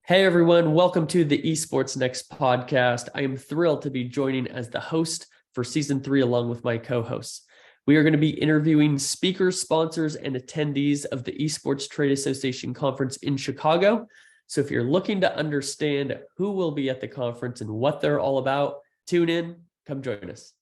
Hey everyone, welcome to the EsportsNext podcast. I am thrilled to be joining as the host for season 3 along with my co-hosts. We are going to be interviewing speakers, sponsors, and attendees of the Esports Trade Association conference in Chicago. So if you're looking to understand who will be at the conference and what they're all about, tune in, come join us.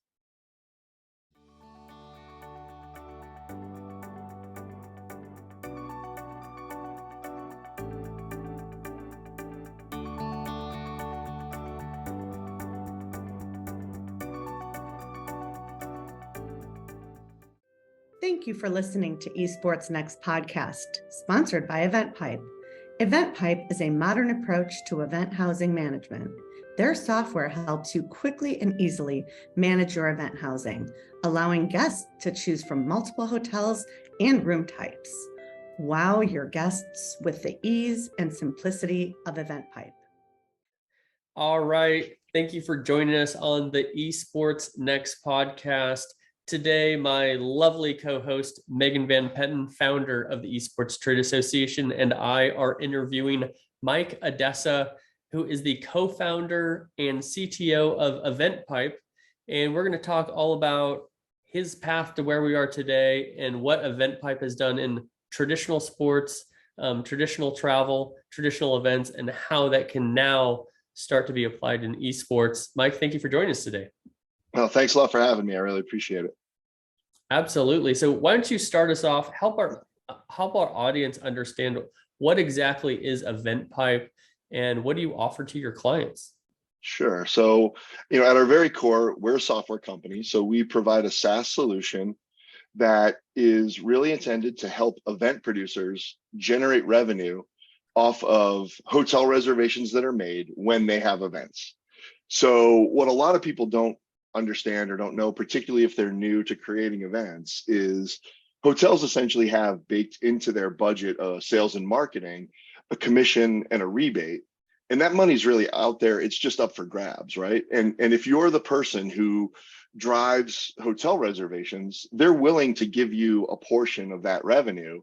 Thank you for listening to Esports Next podcast, sponsored by EventPipe. EventPipe is a modern approach to event housing management. Their software helps you quickly and easily manage your event housing, allowing guests to choose from multiple hotels and room types. Wow your guests with the ease and simplicity of EventPipe. All right. Thank you for joining us on the Esports Next podcast. Today, my lovely co-host, Megan Van Petten, founder of the Esports Trade Association, and I are interviewing Mike Addesa, who is the co-founder and CTO of EventPipe. And we're going to talk all about his path to where we are today and what EventPipe has done in traditional sports, traditional travel, traditional events, and how that can now start to be applied in esports. Mike, thank you for joining us today. Well, thanks a lot for having me. I really appreciate it. Absolutely. So why don't you start us off, help our audience understand what exactly is EventPipe and what do you offer to your clients? Sure. So, at our very core, we're a software company. So we provide a SaaS solution that is really intended to help event producers generate revenue off of hotel reservations that are made when they have events. So what a lot of people don't understand or don't know, particularly if they're new to creating events, is hotels essentially have baked into their budget of sales and marketing a commission and a rebate. And that money's really out there. It's just up for grabs, right? And if you're the person who drives hotel reservations, they're willing to give you a portion of that revenue.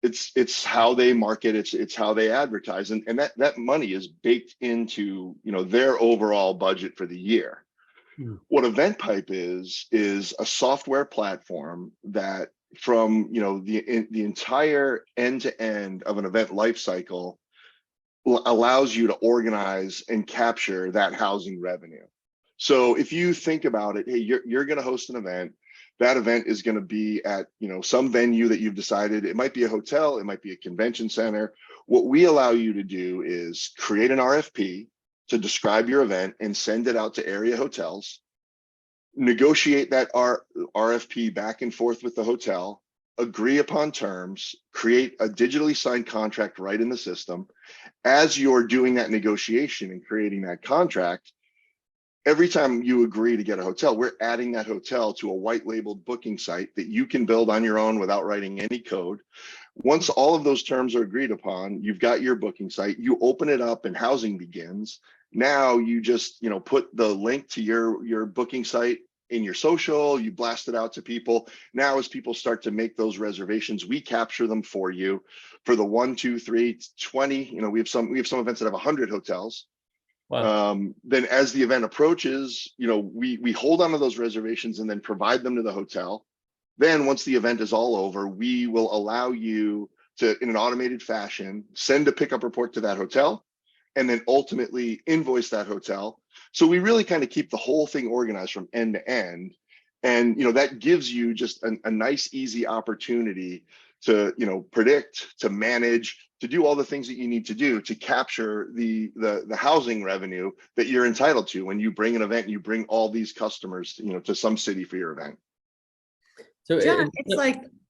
It's how they market, it's how they advertise, and that money is baked into their overall budget for the year. What EventPipe is a software platform that from the entire end to end of an event life cycle allows you to organize and capture that housing revenue. So if you think about it, hey, you're going to host an event. That event is going to be at some venue that you've decided. It might be a hotel, it might be a convention center. What we allow you to do is create an RFP to describe your event and send it out to area hotels, negotiate that RFP back and forth with the hotel, agree upon terms, create a digitally signed contract right in the system. As you're doing that negotiation and creating that contract, every time you agree to get a hotel, we're adding that hotel to a white labeled booking site that you can build on your own without writing any code. Once all of those terms are agreed upon, you've got your booking site, you open it up and housing begins. Now you just put the link to your booking site in your social, you blast it out to people. Now as people start to make those reservations, we capture them for you for the 1, 2, 3, 20. We have some events that have 100 hotels. Wow. Then as the event approaches, we hold on to those reservations and then provide them to the hotel. Then once the event is all over, we will allow you to, in an automated fashion, send a pickup report to that hotel and then ultimately invoice that hotel. So we really kind of keep the whole thing organized from end to end. And that gives you just a nice, easy opportunity to predict, to manage, to do all the things that you need to do to capture the housing revenue that you're entitled to when you bring an event and you bring all these customers to some city for your event. So John,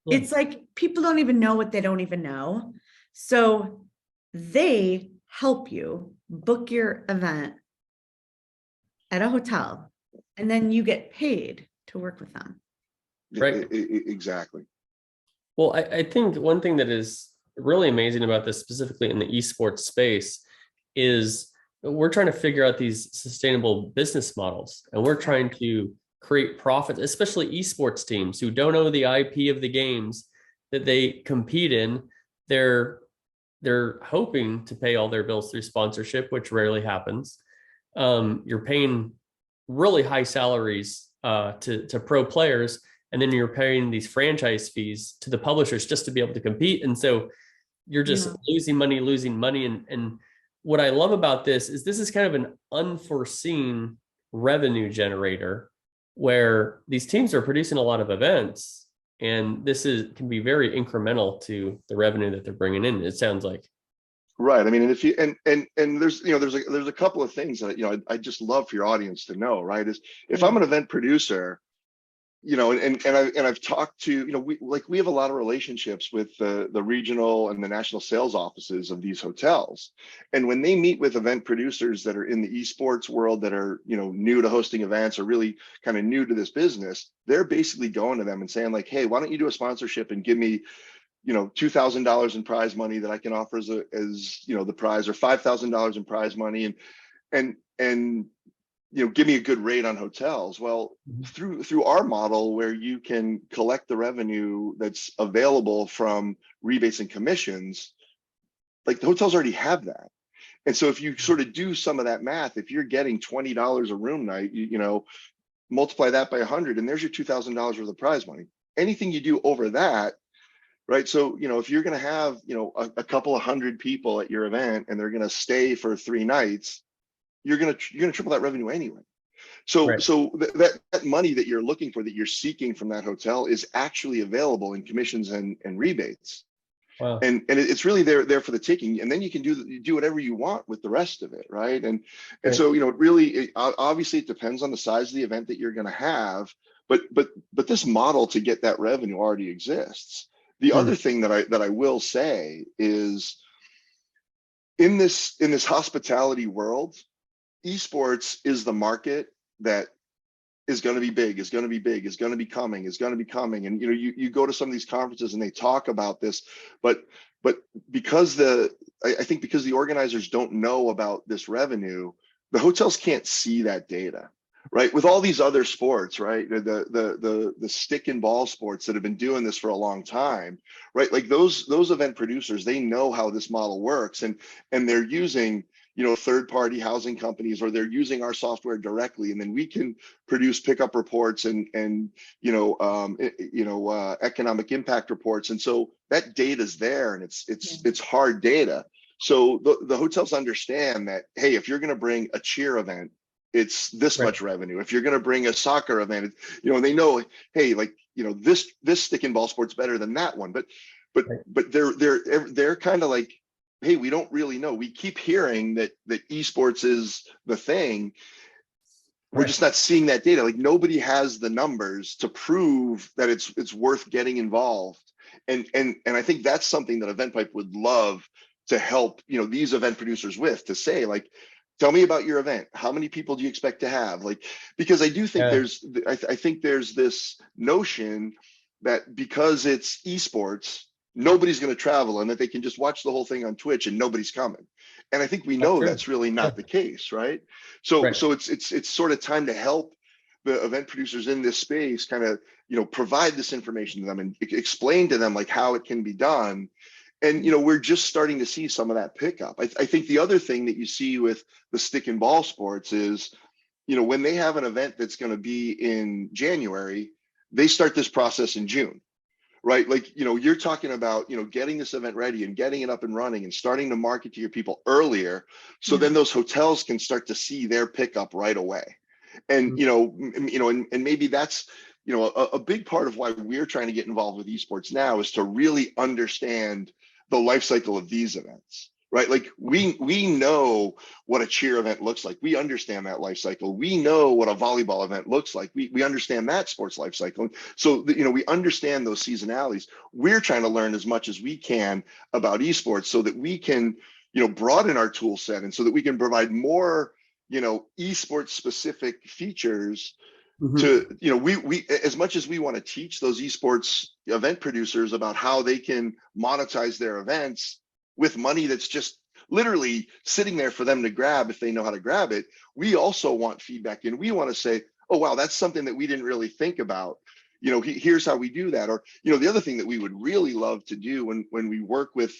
it's like people don't even know what they don't even know. So they help you book your event at a hotel and then you get paid to work with them. Right. Exactly. Well, I think one thing that is really amazing about this, specifically in the esports space, is we're trying to figure out these sustainable business models, and we're trying to create profits, especially esports teams who don't own the IP of the games that they compete in. They're they're hoping to pay all their bills through sponsorship, which rarely happens. You're paying really high salaries to pro players, and then you're paying these franchise fees to the publishers just to be able to compete. And so you're just losing money. And what I love about this is kind of an unforeseen revenue generator where these teams are producing a lot of events, and can be very incremental to the revenue that they're bringing in, it sounds like. Right. I mean, and if you and there's there's a couple of things that I just love for your audience to know, right? Is if I'm an event producer, I've talked to, we have a lot of relationships with the regional and the national sales offices of these hotels. And when they meet with event producers that are in the esports world that are, new to hosting events or really kind of new to this business, they're basically going to them and saying like, hey, why don't you do a sponsorship and give me, $2,000 in prize money that I can offer as the prize, or $5,000 in prize money, and give me a good rate on hotels. Well, through our model, where you can collect the revenue that's available from rebates and commissions, like the hotels already have that. And so if you sort of do some of that math, if you're getting $20 a room night, multiply that by 100, and there's your $2,000 worth of prize money. Anything you do over that, right? So, if you're going to have, a couple of hundred people at your event and they're going to stay for 3 nights, you're going to triple that revenue anyway. So, Right. so that money that you're looking for, that you're seeking from that hotel, is actually available in commissions and rebates. Wow. And it's really there for the taking. And then you can do whatever you want with the rest of it, right? And Right. so, obviously it depends on the size of the event that you're going to have, but this model to get that revenue already exists. The other thing that I will say is, in this hospitality world, esports is the market that is going to be big, is going to be coming. And you go to some of these conferences and they talk about this, but because I think because the organizers don't know about this revenue, the hotels can't see that data. Right, with all these other sports, right, the stick and ball sports that have been doing this for a long time, right, like those event producers, they know how this model works, and they're using third-party housing companies, or they're using our software directly, and then we can produce pickup reports and economic impact reports, and so that data is there, and it's hard data. So the hotels understand that, hey, if you're going to bring a cheer event, it's this much revenue. If you're going to bring a soccer event, they know, hey, like, this stick and ball sport's better than that one. But they're kind of like, hey, we don't really know. We keep hearing that esports is the thing. We're just not seeing that data. Like, nobody has the numbers to prove that it's worth getting involved. And I think that's something that EventPipe would love to help, these event producers with, to say, like, tell me about your event. How many people do you expect to have? Like, because I do think I think there's this notion that because it's esports, nobody's going to travel, and that they can just watch the whole thing on Twitch and nobody's coming. And I think we know that's really not the case, right? So it's sort of time to help the event producers in this space kind of, provide this information to them and explain to them like how it can be done. And, we're just starting to see some of that pickup. I think the other thing that you see with the stick and ball sports is, when they have an event that's going to be in January, they start this process in June, right? Like, you're talking about, getting this event ready and getting it up and running and starting to market to your people earlier. So then those hotels can start to see their pickup right away. And, and maybe that's, a big part of why we're trying to get involved with esports now, is to really understand the life cycle of these events, right? Like, we know what a cheer event looks like. We understand that life cycle. We know what a volleyball event looks like. We understand that sports life cycle. So, we understand those seasonalities. We're trying to learn as much as we can about esports so that we can, broaden our tool set, and so that we can provide more, esports specific features to, we as much as we want to teach those esports event producers about how they can monetize their events with money that's just literally sitting there for them to grab if they know how to grab it, we also want feedback, and we want to say, oh wow, that's something that we didn't really think about. here's how we do that. Or, the other thing that we would really love to do when we work with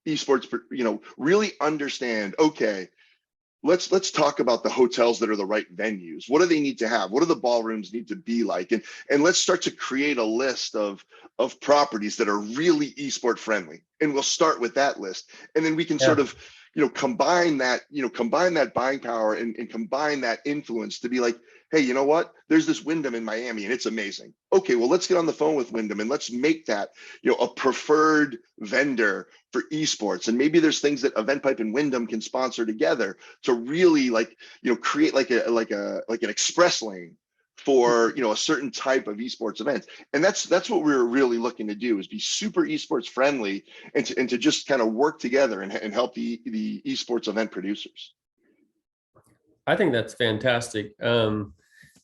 esports, really understand, okay, let's talk about the hotels that are the right venues. What do they need to have? What do the ballrooms need to be like? And let's start to create a list of properties that are really esport friendly. And we'll start with that list. And then we can sort of, combine that buying power and combine that influence to be like, hey, you know what? There's this Wyndham in Miami and it's amazing. Okay, well, let's get on the phone with Wyndham and let's make that, a preferred vendor for esports. And maybe there's things that EventPipe and Wyndham can sponsor together to really create like an express lane for, a certain type of esports events. And that's what we're really looking to do, is be super esports friendly and to just kind of work together and help the esports event producers. I think that's fantastic.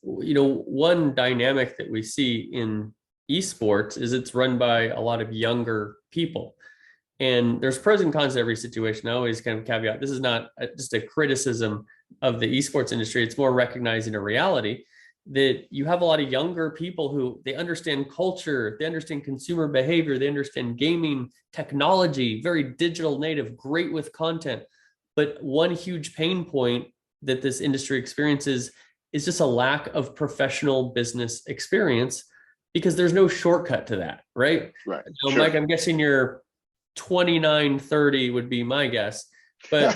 One dynamic that we see in esports is it's run by a lot of younger people. And there's pros and cons to every situation. I always kind of caveat, this is not just a criticism of the esports industry. It's more recognizing a reality that you have a lot of younger people who they understand culture, they understand consumer behavior, they understand gaming technology, very digital native, great with content. But one huge pain point that this industry experiences is just a lack of professional business experience, because there's no shortcut to that, right? Right. So, sure. Mike, I'm guessing you're 29, 30 would be my guess. But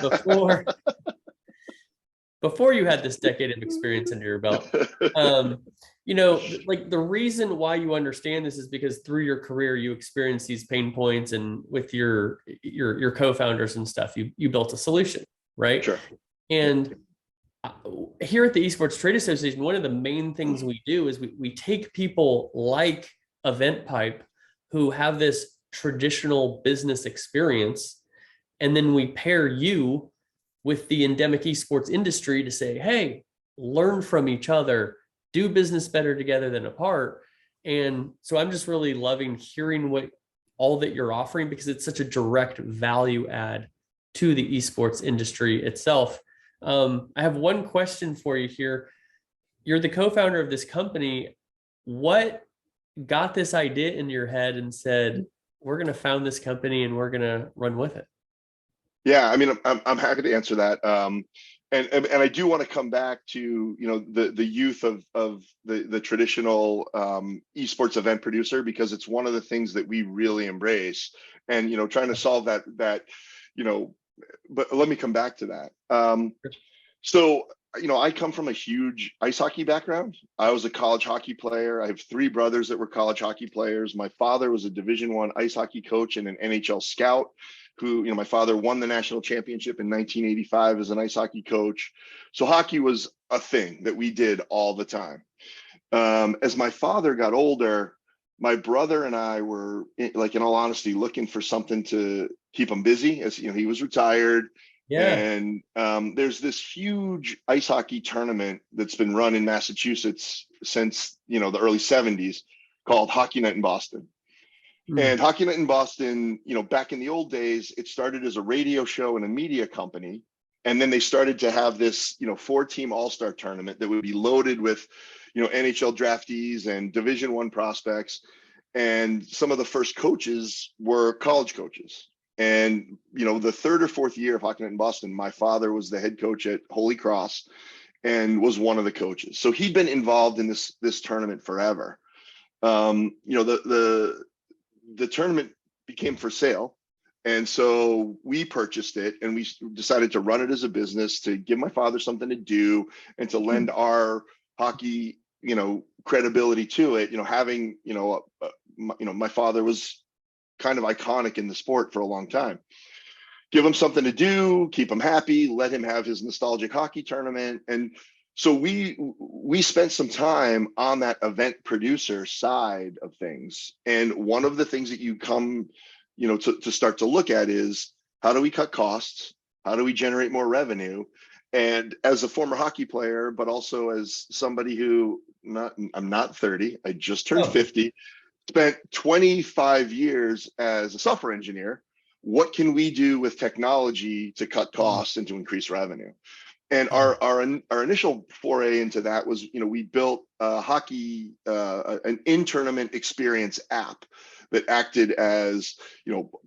before you had this decade of experience under your belt, like the reason why you understand this is because through your career, you experienced these pain points, and with your co-founders and stuff, you built a solution, right? Sure. And here at the Esports Trade Association, one of the main things we do is we take people like EventPipe who have this traditional business experience, and then we pair you with the endemic esports industry to say, hey, learn from each other, do business better together than apart. And so I'm just really loving hearing all that you're offering, because it's such a direct value add to the esports industry itself. I have one question for you here. You're the co-founder of this company. What got this idea in your head and said, we're going to found this company and we're going to run with it? Yeah, I mean, I'm happy to answer that. And I do want to come back to, the youth of the traditional esports event producer, because it's one of the things that we really embrace, and, trying to solve that, but let me come back to that. So, I come from a huge ice hockey background. I was a college hockey player. I have 3 brothers that were college hockey players. My father was a Division I ice hockey coach and an NHL scout, who, my father won the national championship in 1985 as an ice hockey coach. So hockey was a thing that we did all the time. As my father got older, my brother and I were, in all honesty, looking for something to keep him busy, as he was retired. Yeah. And there's this huge ice hockey tournament that's been run in Massachusetts since, the early 70s, called Hockey Night in Boston. And Hockey Night in Boston, back in the old days, it started as a radio show and a media company. And then they started to have this, 4-team all-star tournament that would be loaded with, NHL draftees and Division I prospects. And some of the first coaches were college coaches. And, the 3rd or 4th year of Hockey Night in Boston, my father was the head coach at Holy Cross and was one of the coaches. So he'd been involved in this tournament forever. The tournament became for sale. And so we purchased it, and we decided to run it as a business, to give my father something to do and to lend our hockey, credibility to it. Having, my father was kind of iconic in the sport for a long time. Give him something to do, keep him happy, let him have his nostalgic hockey tournament. And so we spent some time on that event producer side of things. And one of the things that you come, to start to look at is, how do we cut costs? How do we generate more revenue? And as a former hockey player, but also as somebody who I'm not 30, I just turned 50, spent 25 years as a software engineer. What can we do with technology to cut costs and to increase revenue? And our initial foray into that was, we built a hockey, an in-tournament experience app that acted as,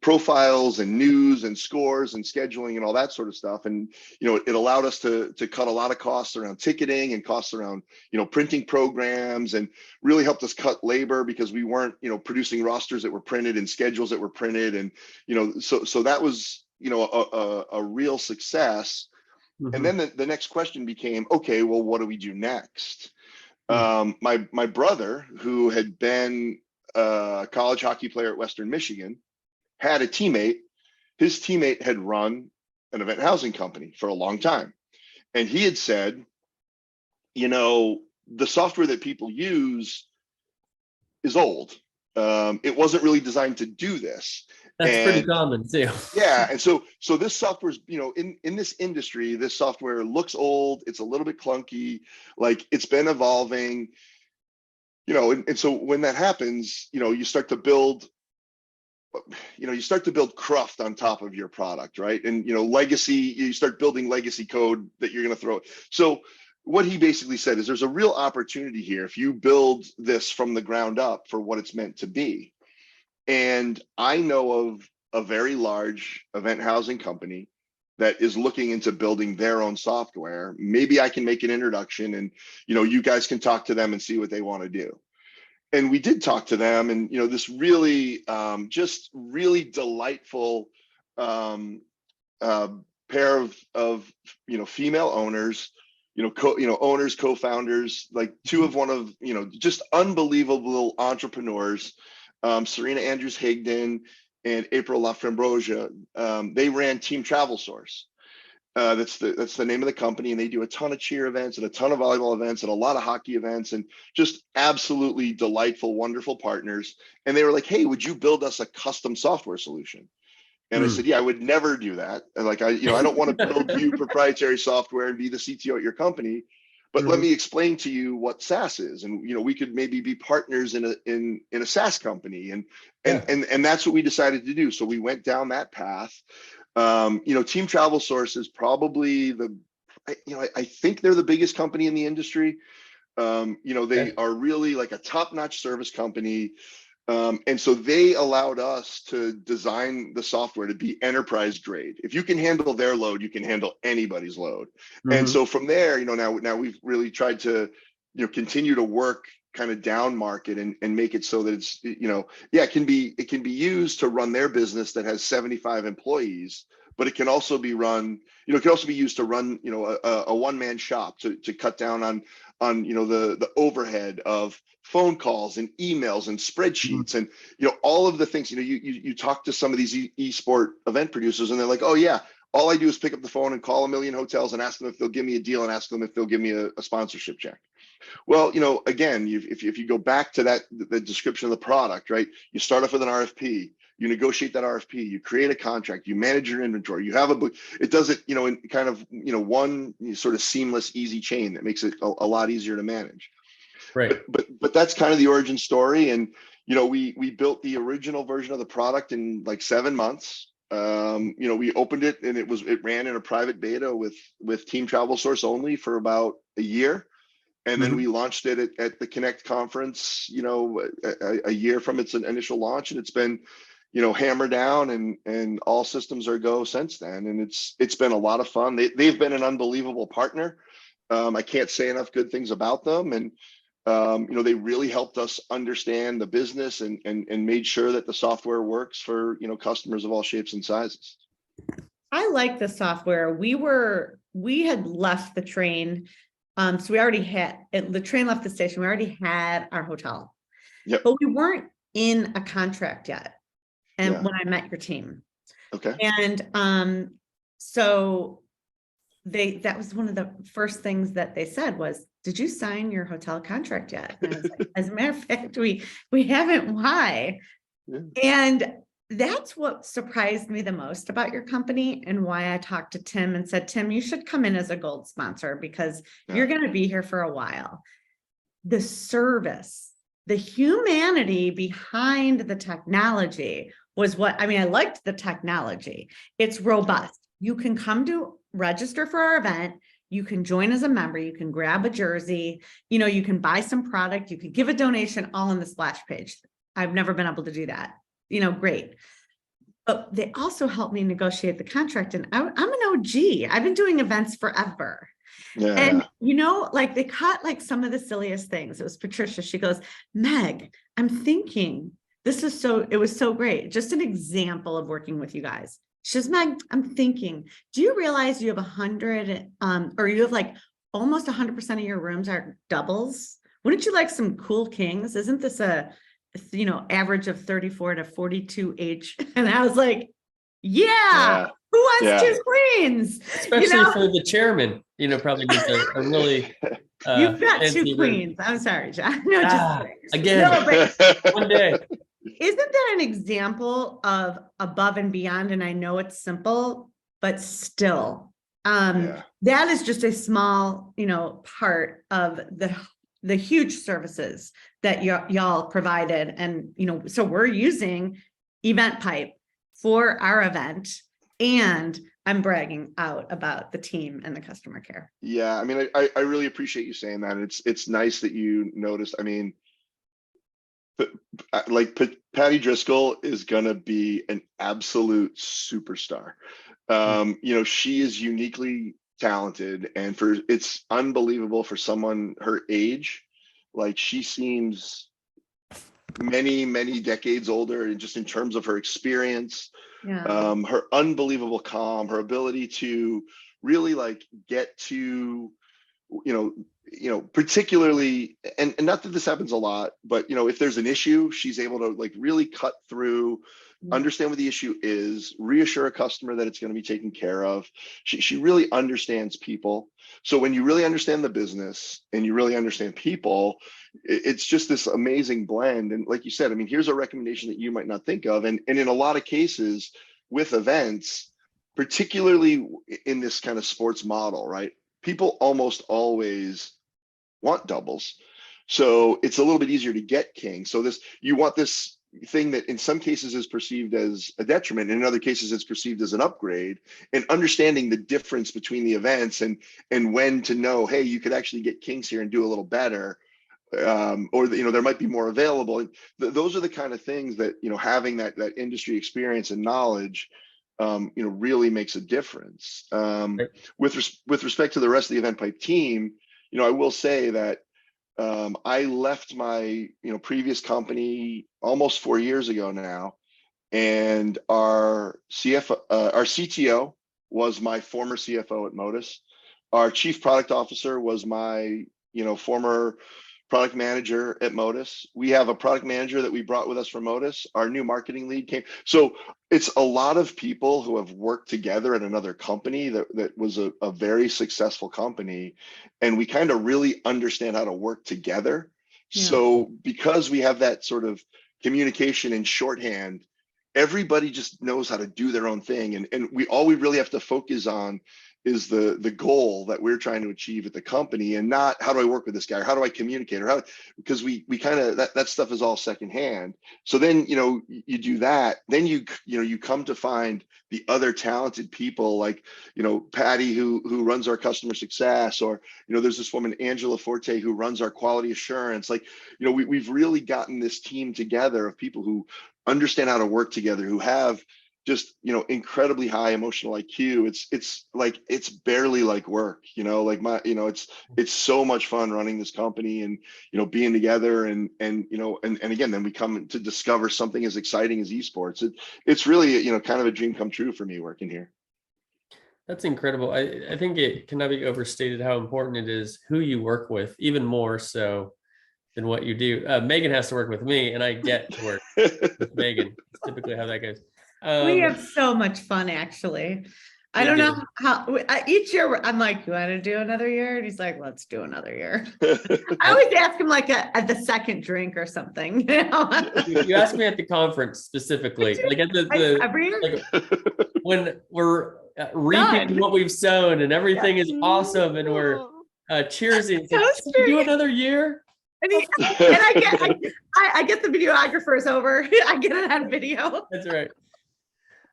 profiles and news and scores and scheduling and all that sort of stuff. And, it allowed us to cut a lot of costs around ticketing and costs around, printing programs, and really helped us cut labor because we weren't, producing rosters that were printed and schedules that were printed. And, so that was, a real success. And then the next question became, okay, well, what do we do next? My brother, who had been a college hockey player at Western Michigan, had a teammate. His teammate had run an event housing company for a long time. And he had said, the software that people use is old. It wasn't really designed to do this. That's pretty common too. Yeah. And so this software is, in this industry, this software looks old. It's a little bit clunky, like it's been evolving, and so when that happens, you start to build cruft on top of your product, right? And, legacy, you start building legacy code that you're going to throw. So what he basically said is there's a real opportunity here if you build this from the ground up for what it's meant to be. And I know of a very large event housing company that is looking into building their own software. Maybe I can make an introduction, and, you guys can talk to them and see what they want to do. And we did talk to them, and, this really, just really delightful pair of female owners, owners, co-founders, like two of one of, just unbelievable entrepreneurs, Serena Andrews Higdon and April Laframbrosia. They ran Team Travel Source. That's the name of the company, and they do a ton of cheer events and a ton of volleyball events and a lot of hockey events, and just absolutely delightful, wonderful partners. And they were like, "Hey, would you build us a custom software solution?" And I said, "Yeah, I would never do that. Like, I don't want to build you proprietary software and be the CTO at your company, but let me explain to you what SaaS is, and we could maybe be partners in a SaaS company." And that's what we decided to do. So we went down that path. Team Travel Source is probably I think they're the biggest company in the industry. They are really like a top-notch service company. And so they allowed us to design the software to be enterprise grade. If you can handle their load, you can handle anybody's load. And so from there, now we've really tried to, continue to work kind of down market and make it so that it's, it can be used to run their business that has 75 employees, but it can also be run, it can also be used to run, a one-man shop to cut down on the overhead of phone calls and emails and spreadsheets and, all of the things. You talk to some of these e-sport event producers, and they're like, "Oh yeah, all I do is pick up the phone and call a million hotels and ask them if they'll give me a deal and ask them if they'll give me a sponsorship check." Well, again, if you go back to the description of the product, right? You start off with an RFP, you negotiate that RFP, you create a contract, you manage your inventory, you have a book. It does it, in kind of, one sort of seamless, easy chain that makes it a lot easier to manage. Right. But that's kind of the origin story. And, we built the original version of the product in like 7 months. We opened it, and it ran in a private beta with Team Travel Source only for about a year. And then we launched it at the Connect conference, a year from its initial launch, and it's been, hammer down and all systems are go since then. And it's been a lot of fun. They've been an unbelievable partner. I can't say enough good things about them. And, they really helped us understand the business and made sure that the software works for, customers of all shapes and sizes. I like the software. We had left the train. So we already had the train left the station. We already had our hotel, but we weren't in a contract yet. And when I met your team, okay. And so that was one of the first things that they said was, "Did you sign your hotel contract yet?" And I was like, "As a matter of fact, we haven't. Why?" Yeah. And that's what surprised me the most about your company, and why I talked to Tim and said, "Tim, you should come in as a gold sponsor because you're going to be here for a while." The service, the humanity behind the technology was what, I liked the technology. It's robust. You can come to register for our event. You can join as a member, you can grab a jersey, you can buy some product, you could give a donation all on the splash page. I've never been able to do that. Great. But they also helped me negotiate the contract. And I'm an OG. I've been doing events forever. Yeah. And, like they caught like some of the silliest things. It was Patricia. She goes, Meg, I'm thinking it was so great. Just an example of working with you guys. She says, Meg, I'm thinking, do you realize you have 100, or you have like almost 100% of your rooms are doubles? Wouldn't you like some cool kings? Isn't this a average of 34 to 42 age? And I was like, yeah. Who wants two queens? Especially for the chairman, probably needs a really. You've got two queens. I'm sorry, John. No, just again. No, but one day. Isn't that an example of above and beyond? And I know it's simple, but still, that is just a small, part of the huge services that y'all provided. And, so we're using EventPipe for our event, and I'm bragging out about the team and the customer care. Yeah. I mean, I really appreciate you saying that. It's nice that you noticed. I mean, like Patty Driscoll is going to be an absolute superstar. She is uniquely talented, and it's unbelievable for someone her age. Like, she seems many, many decades older, and just in terms of her experience, her unbelievable calm, her ability to really like get to, particularly, and not that this happens a lot, but if there's an issue, she's able to like really cut through, understand what the issue is, reassure a customer that it's going to be taken care of. She really understands people. So when you really understand the business and you really understand people, it's just this amazing blend. And like you said, I mean, here's a recommendation that you might not think of. And in a lot of cases with events, particularly in this kind of sports model, right? People almost always want doubles. So it's a little bit easier to get king. So you want this thing that in some cases is perceived as a detriment, and in other cases it's perceived as an upgrade, and understanding the difference between the events and when to know, hey, you could actually get kings here and do a little better, or there might be more available. And those are the kind of things that, having that industry experience and knowledge, really makes a difference. With respect to the rest of the EventPipe team, I will say that I left my previous company almost 4 years ago now, and our CTO was my former CFO at Modus. Our chief product officer was my former product manager at Modus. We have a product manager that we brought with us from Modus. Our new marketing lead came. So it's a lot of people who have worked together at another company that was a very successful company. And we kind of really understand how to work together. Yeah. So because we have that sort of communication in shorthand, everybody just knows how to do their own thing. And all we really have to focus on is the goal that we're trying to achieve at the company, and not how do I work with this guy, or how do I communicate, or because we kind of that stuff is all secondhand. So then you do that, then you come to find the other talented people like Patty who runs our customer success, or there's this woman Angela Forte who runs our quality assurance. Like we've really gotten this team together of people who understand how to work together, who have just incredibly high emotional IQ. It's barely like work, it's so much fun running this company and being together and again, then we come to discover something as exciting as esports. It's really kind of a dream come true for me working here. That's incredible. I think it cannot be overstated how important it is who you work with, even more so than what you do. Megan has to work with me, and I get to work with Megan. That's typically how that goes. We have so much fun, actually. I don't know how each year I'm like, you want to do another year? And he's like, let's do another year. I always ask him like at the second drink or something. You asked me at the conference specifically, like at every year, like when we're reaping what we've sown and everything is awesome and we're cheersing. Like, do another year. And I get the videographers over. I get it on video. That's right.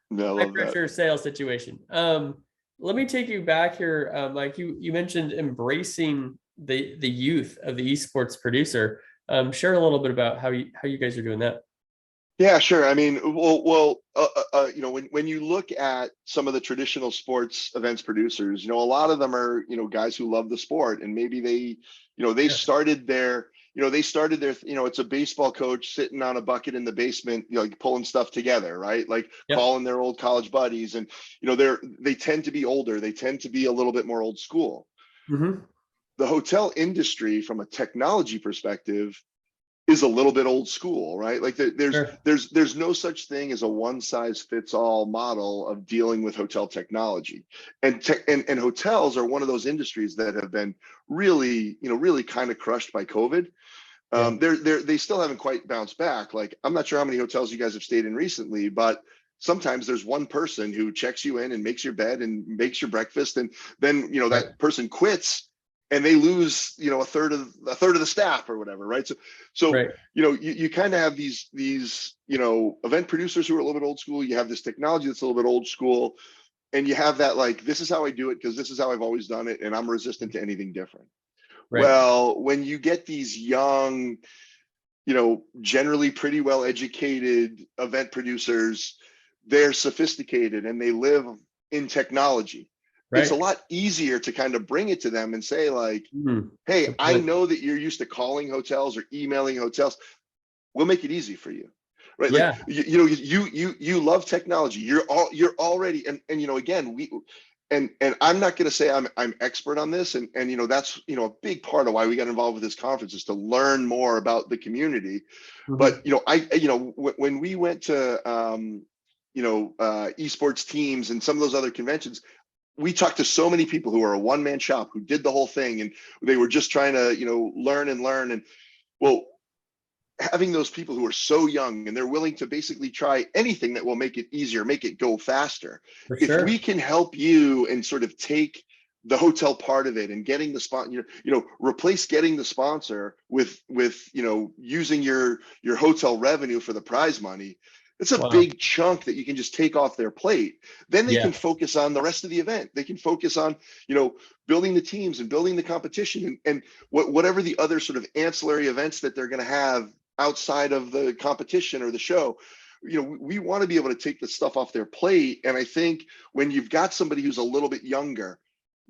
No, high pressure sales situation. let me take you back here, Mike. You mentioned embracing the youth of the esports producer. Share a little bit about how you guys are doing that. Yeah, sure. I mean, when you look at some of the traditional sports events producers, a lot of them are, guys who love the sport, and maybe they Yeah. started their, it's a baseball coach sitting on a bucket in the basement, like pulling stuff together, right? Like Yep. calling their old college buddies, and they tend to be older. They tend to be a little bit more old school. Mm-hmm. The hotel industry, from a technology perspective, is a little bit old school, right? Like Sure. there's no such thing as a one size fits all model of dealing with hotel technology, and hotels are one of those industries that have been really kind of crushed by COVID. Yeah. They still haven't quite bounced back. Like, I'm not sure how many hotels you guys have stayed in recently, but sometimes there's one person who checks you in and makes your bed and makes your breakfast, and then Right. that person quits and they lose a third of the staff or whatever, right? So Right. you kind of have these event producers who are a little bit old school. You have this technology that's a little bit old school, and you have that, like, this is how I do it because this is how I've always done it, and I'm resistant to anything different. Right. Well, when you get these young, generally pretty well educated event producers, they're sophisticated and they live in technology. It's a Right. lot easier to kind of bring it to them and say, like, hey, Good I point. know that you're used to calling hotels or emailing hotels. We'll make it easy for you. Right. Like, Yeah. you love technology. You're already, and again, and I'm not going to say I'm expert on this, and that's a big part of why we got involved with this conference, is to learn more about the community. But Mm-hmm. when we went to esports teams and some of those other conventions, we talked to so many people who are a one-man shop who did the whole thing, and they were just trying to learn and learn. And well, having those people who are so young and they're willing to basically try anything that will make it easier, make it go faster. For If we sure. can help you and sort of take the hotel part of it and getting the spot, replace getting the sponsor with using your hotel revenue for the prize money. It's a Wow. big chunk that you can just take off their plate. Then they can Yeah. focus on the rest of the event. They can focus on, building the teams and building the competition, and whatever the other sort of ancillary events that they're going to have outside of the competition or the show. We want to be able to take the stuff off their plate. And I think when you've got somebody who's a little bit younger,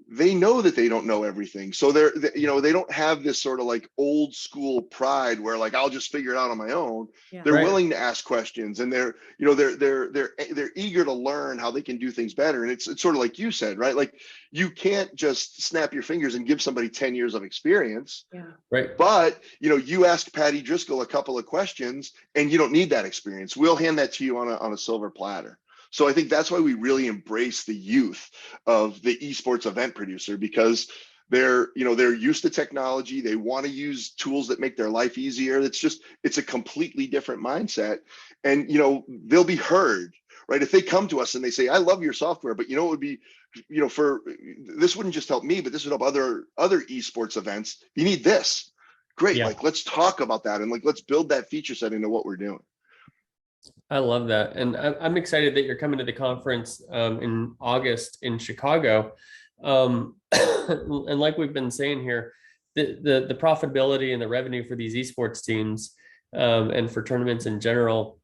they know that they don't know everything. So they don't have this sort of like old school pride where, like, I'll just figure it out on my own. Yeah. They're Right. willing to ask questions, and they're eager to learn how they can do things better. And it's sort of like you said, right? Like, you can't just snap your fingers and give somebody 10 years of experience. Yeah. Right. But you ask Patty Driscoll a couple of questions, and you don't need that experience. We'll hand that to you on a silver platter. So I think that's why we really embrace the youth of the esports event producer, because they're used to technology. They want to use tools that make their life easier. It's a completely different mindset, and they'll be heard, right? If they come to us and they say, I love your software, but it would be, for this wouldn't just help me, but this would help other esports events. You need this. Great. Yeah. Like, let's talk about that, and like, let's build that feature set into what we're doing. I love that. And I'm excited that you're coming to the conference in August in Chicago. And like we've been saying here, the profitability and the revenue for these esports teams and for tournaments in general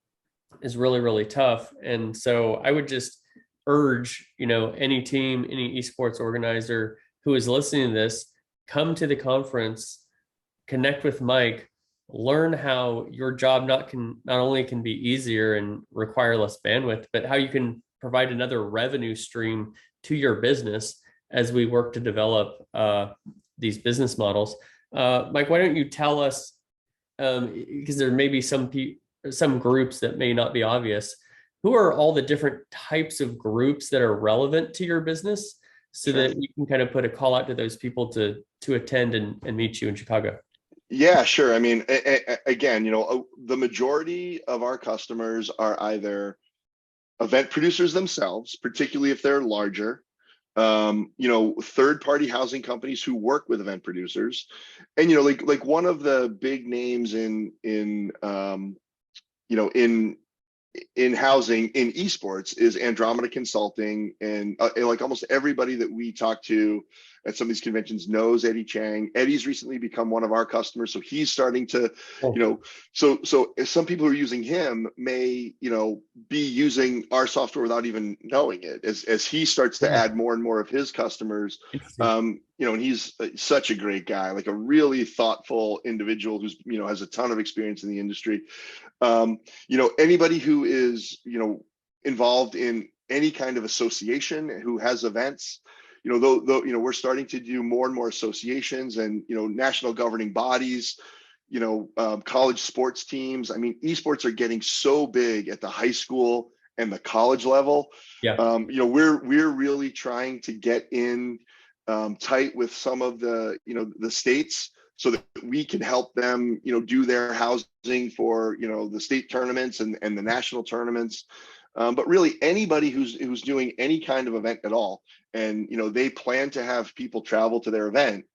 is really, really tough. And so I would just urge, any team, any esports organizer who is listening to this, come to the conference, connect with Mike, learn how your job not only can be easier and require less bandwidth, but how you can provide another revenue stream to your business as we work to develop these business models. Mike, why don't you tell us, because there may be some groups that may not be obvious, who are all the different types of groups that are relevant to your business, so Sure. that we can kind of put a call out to those people to attend and meet you in Chicago? Yeah, sure. I mean, again, the majority of our customers are either event producers themselves, particularly if they're larger, third-party housing companies who work with event producers, and like one of the big names in in housing in esports is Andromeda Consulting, and like almost everybody that we talk to at some of these conventions knows Eddie Chang. Eddie's recently become one of our customers, so he's starting to, so some people who are using him may, be using our software without even knowing it, as he starts to add more and more of his customers. And he's such a great guy, like a really thoughtful individual who's, has a ton of experience in the industry. Anybody who is, involved in any kind of association who has events, we're starting to do more and more associations and, national governing bodies, college sports teams. I mean, esports are getting so big at the high school and the college level. Yeah. We're really trying to get in tight with some of the, the states, so that we can help them, do their housing for, the state tournaments and the national tournaments. But really anybody who's doing any kind of event at all, and, they plan to have people travel to their event,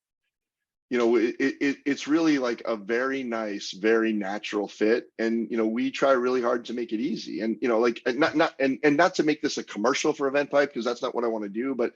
it's really like a very nice, very natural fit. And, we try really hard to make it easy, and, like, not to make this a commercial for EventPipe, because that's not what I want to do, but,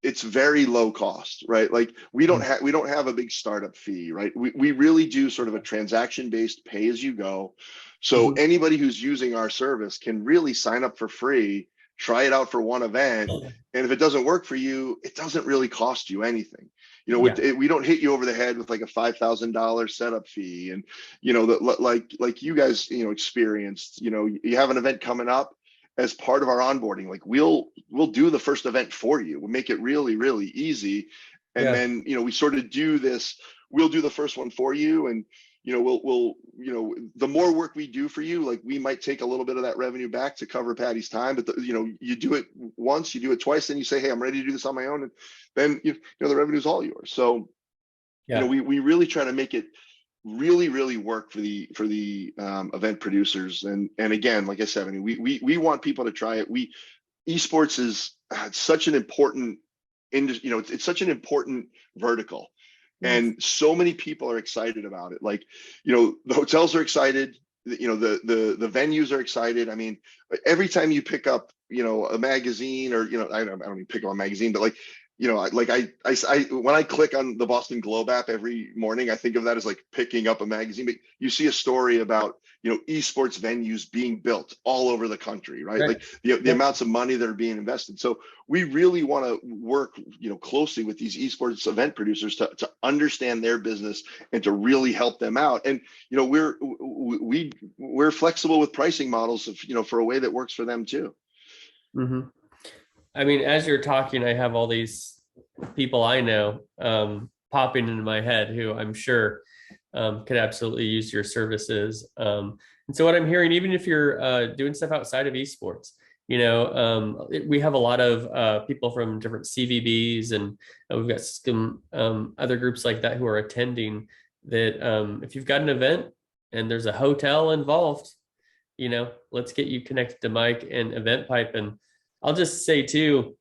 it's very low cost, right? Like we don't have a big startup fee, right? We really do sort of a transaction-based pay as you go. So anybody who's using our service can really sign up for free, try it out for one event. And if it doesn't work for you, it doesn't really cost you anything. We don't hit you over the head with like a $5,000 setup fee. And, like you guys, experienced, you have an event coming up. As part of our onboarding, like we'll do the first event for you. We'll make it really, really easy. And then, we sort of do this, we'll do the first one for you. And, we'll the more work we do for you, like we might take a little bit of that revenue back to cover Patty's time, but you do it once, you do it twice, then you say, hey, I'm ready to do this on my own. And then, the revenue is all yours. So, we really try to make it really work for the event producers. And again, like I said, I mean, we want people to try it. Esports is such an important industry, it's such an important vertical. And so many people are excited about it. Like, the hotels are excited, the venues are excited. I mean, every time you pick up, a magazine, or, I don't even pick up a magazine, but like, like I when I click on the Boston Globe app every morning, I think of that as like picking up a magazine. But you see a story about, esports venues being built all over the country, right? Like the amounts of money that are being invested. So we really want to work, closely with these esports event producers to understand their business and to really help them out. And, we're flexible with pricing models, for a way that works for them too. I mean, as you're talking, I have all these people I know popping into my head who I'm sure could absolutely use your services. And so what I'm hearing, even if you're doing stuff outside of esports, we have a lot of people from different CVBs, and we've got some other groups like that who are attending that. If you've got an event and there's a hotel involved, let's get you connected to Mike and EventPipe. And I'll just say too,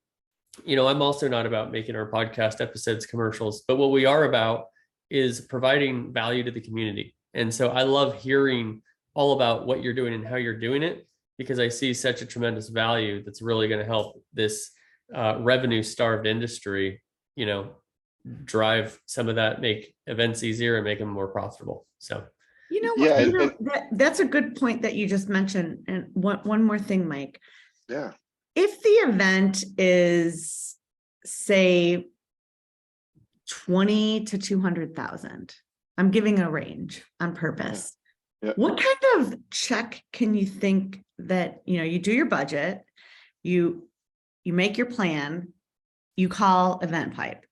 I'm also not about making our podcast episodes commercials, but what we are about is providing value to the community. And so I love hearing all about what you're doing and how you're doing it, because I see such a tremendous value that's really going to help this revenue starved industry, drive some of that, make events easier and make them more profitable. So, that's a good point that you just mentioned. And one more thing, Mike. Yeah. If the event is, say, 20 to 200,000, I'm giving a range on purpose. Yeah. What kind of check can you think that, you do your budget, you make your plan, you call EventPipe?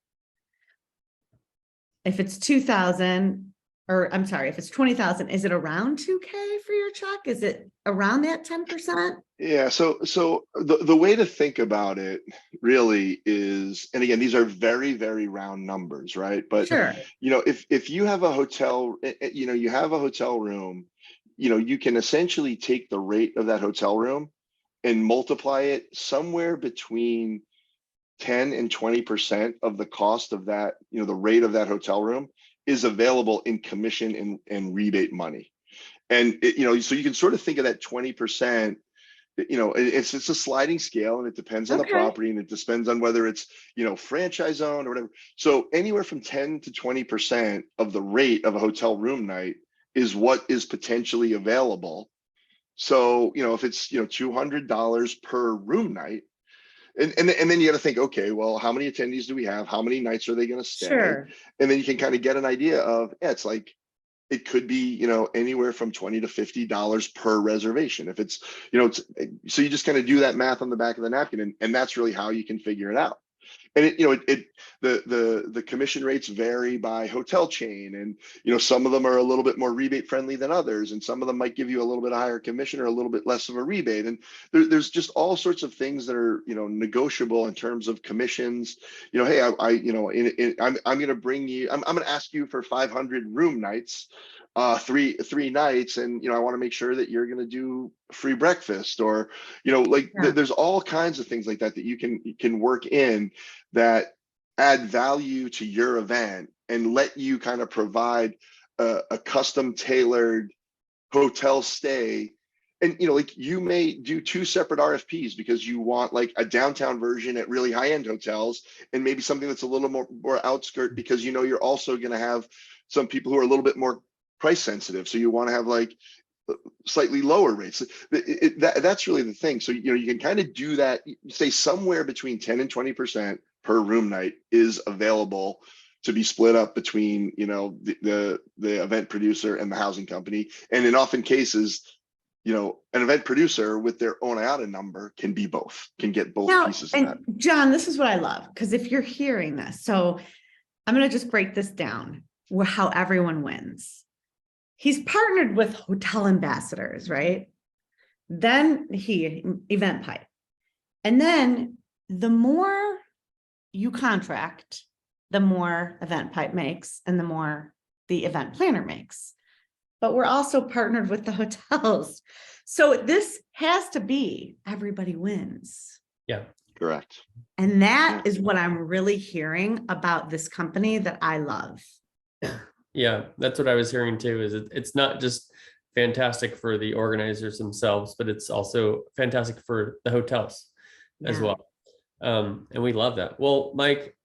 If it's 2,000, or I'm sorry, if it's 20,000, is it around 2K for your check? Is it around that 10%? Yeah. So the way to think about it really is, and again, these are very, very round numbers, right? But sure. If you have a hotel, you have a hotel room, you can essentially take the rate of that hotel room and multiply it somewhere between 10 and 20% of the cost of that, the rate of that hotel room is available in commission and rebate money. And so you can sort of think of that 20%. It's a sliding scale, and it depends on the Okay. property, and it depends on whether it's franchise owned or whatever. So anywhere from 10 to 20% of the rate of a hotel room night is what is potentially available. So if it's $200 per room night, and then you got to think, okay, well, how many attendees do we have? How many nights are they going to stay? Sure. And then you can kind of get an idea of, it's like, it could be, anywhere from $20 to $50 per reservation. If it's, so you just kind of do that math on the back of the napkin, and that's really how you can figure it out. And the commission rates vary by hotel chain, and some of them are a little bit more rebate friendly than others, and some of them might give you a little bit higher commission or a little bit less of a rebate. And there's just all sorts of things that are negotiable in terms of commissions. Hey, I'm going to bring you. I'm going to ask you for 500 room nights, three nights, and I want to make sure that you're going to do free breakfast, or there's all kinds of things like that you can work in that add value to your event and let you kind of provide a custom tailored hotel stay. And you may do 2 separate RFPs because you want like a downtown version at really high-end hotels, and maybe something that's a little more outskirt because you're also going to have some people who are a little bit more price sensitive, so you want to have like slightly lower rates. That's really the thing. So you can kind of do that. Say somewhere between 10 and 20% per room night is available to be split up between the event producer and the housing company. And in often cases, an event producer with their own IATA number can get both pieces of that. John, this is what I love, because if you're hearing this, so I'm going to just break this down how everyone wins. He's partnered with hotel ambassadors, right? Then EventPipe. And then the more you contract, the more EventPipe makes, and the more the event planner makes. But we're also partnered with the hotels. So this has to be everybody wins. Yeah. Correct. And that is what I'm really hearing about this company that I love. Yeah, that's what I was hearing too, is it's not just fantastic for the organizers themselves, but it's also fantastic for the hotels as well. And we love that. Well, Mike,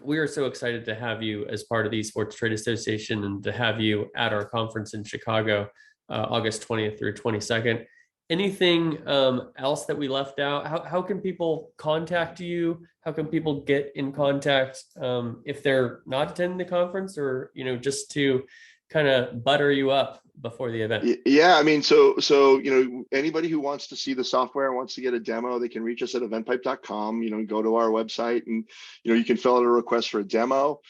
we are so excited to have you as part of the Esports Trade Association and to have you at our conference in Chicago, August 20th through 22nd. Anything else that we left out? How can people contact you? How can people get in contact if they're not attending the conference, or just to kind of butter you up before the event? Yeah, I mean, so anybody who wants to see the software, wants to get a demo, they can reach us at eventpipe.com. Go to our website, and you can fill out a request for a demo.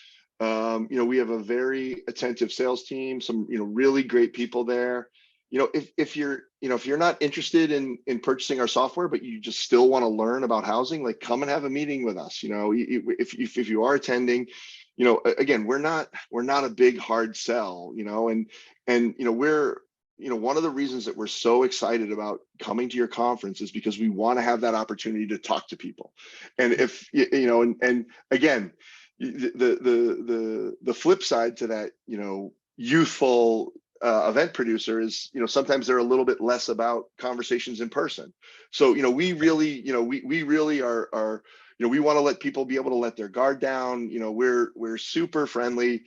We have a very attentive sales team, some really great people there. If you're not interested in purchasing our software, but you just still want to learn about housing, like come and have a meeting with us. If you are attending, again, we're not a big hard sell, and we're one of the reasons that we're so excited about coming to your conference is because we want to have that opportunity to talk to people. And if and again, the flip side to that, youthful event producer is, sometimes they're a little bit less about conversations in person. So, we really, we really are, we want to let people be able to let their guard down. We're super friendly.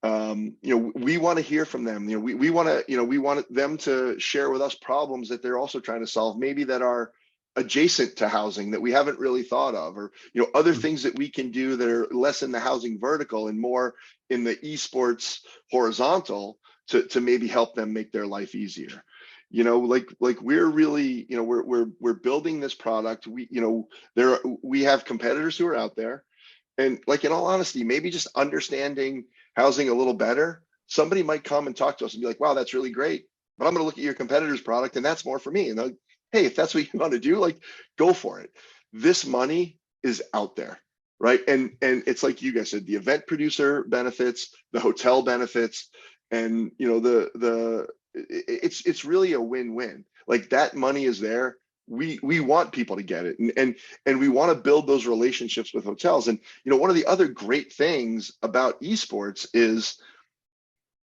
We want to hear from them. We want them to share with us problems that they're also trying to solve, maybe that are adjacent to housing that we haven't really thought of, or other things that we can do that are less in the housing vertical and more in the esports horizontal to maybe help them make their life easier. Like we're really, we're building this product. We have competitors who are out there, and like, in all honesty, maybe just understanding housing a little better, somebody might come and talk to us and be like, wow, that's really great, but I'm going to look at your competitor's product and that's more for me. And like, hey, if that's what you want to do, like, go for it. This money is out there, right? And it's like you guys said, the event producer benefits, the hotel benefits, and it's really a win-win. Like, that money is there. We want people to get it, and we want to build those relationships with hotels. And one of the other great things about esports is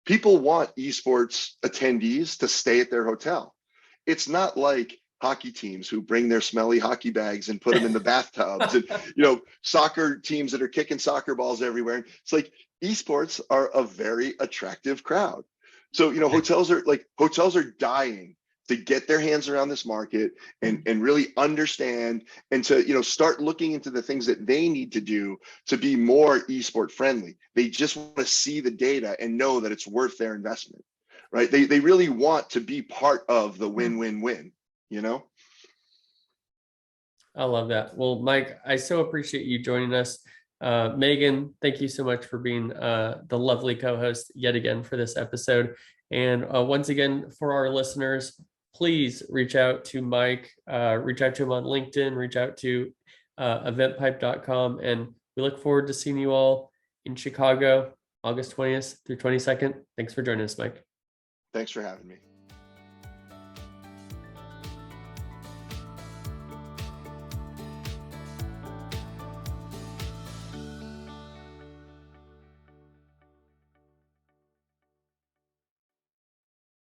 People want esports attendees to stay at their hotel. It's not like hockey teams who bring their smelly hockey bags and put them in the bathtubs, and soccer teams that are kicking soccer balls everywhere. It's like esports are a very attractive crowd. So hotels are dying to get their hands around this market and really understand, and to start looking into the things that they need to do to be more esport friendly. They just want to see the data and know that it's worth their investment, right? They really want to be part of the win-win-win. I love that. Well, Mike, I so appreciate you joining us. Megan, thank you so much for being the lovely co-host yet again for this episode. And once again, for our listeners, please reach out to Mike, reach out to him on LinkedIn, reach out to eventpipe.com. And we look forward to seeing you all in Chicago, August 20th through 22nd. Thanks for joining us, Mike. Thanks for having me.